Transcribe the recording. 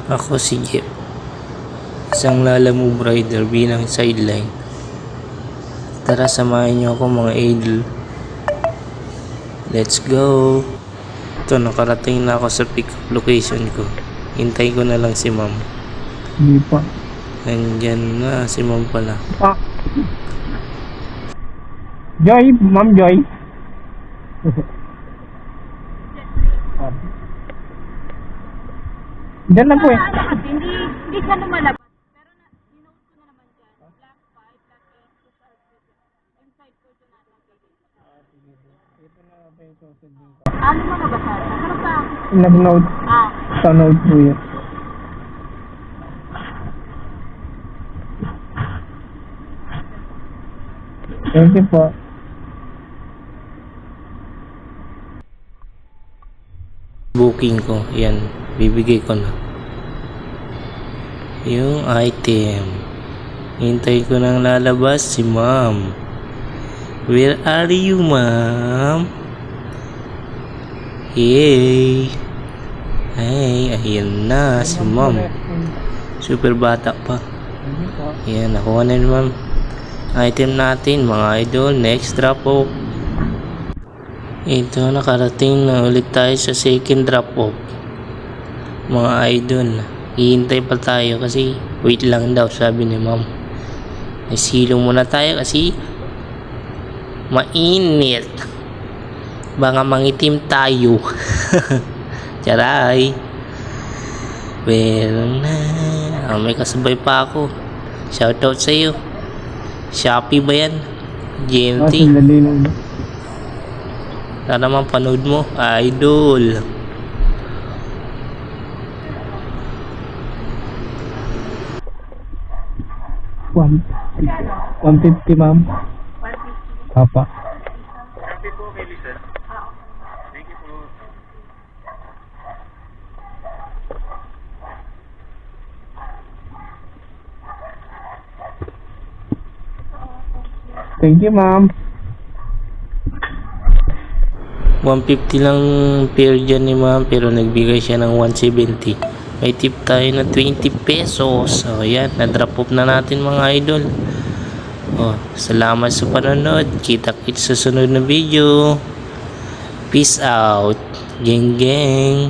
Ako si Jeff, isang Lalamove rider bilang sideline. Tara, samahan niyo ako mga idol. Let's go! Ito, nakarating na ako sa pick-up location ko. Hintay ko na lang si ma'am. Hindi pa. Nandyan na si ma'am pala. Ah. Joy, Ma'am Joy. Diyan na po eh. Hindi siya lumalabas. Pero ninote ko na naman dyan. Black 5, black 8, push out with inside ko dyan natin. Ano mga basa? Ano pa? Nag-note sa note po yun. Thank you po. Booking ko, yan, bibigay ko na yung item. Hintay ko nang lalabas si ma'am. Where are you, ma'am? Hey, ayan na si ma'am. Super bata pa. Yan, nakuha na ma'am item natin mga idol. Next drop off. Ito, nakarating na ulit tayo sa second drop off mga idol. Hihintay pa tayo kasi wait lang daw, sabi ni ma'am. Nasilong muna tayo kasi mainit, baka mangitim tayo. Charay. Well na, may kasabay pa ako. Shoutout sa iyo. Shopee ba yan? GMT. Sana naman panood mo, idol. $150, ma'am. Papa. Happy po kay Lisa. Thank you po. Thank you, ma'am. 150 lang pair dyan ni ma'am, pero nagbigay siya ng 170. May tip tayo na 20 pesos. So yan, na-drop off na natin mga idol. Salamat sa panonood. Kita-kits sa sunod na video. Peace out. Geng geng.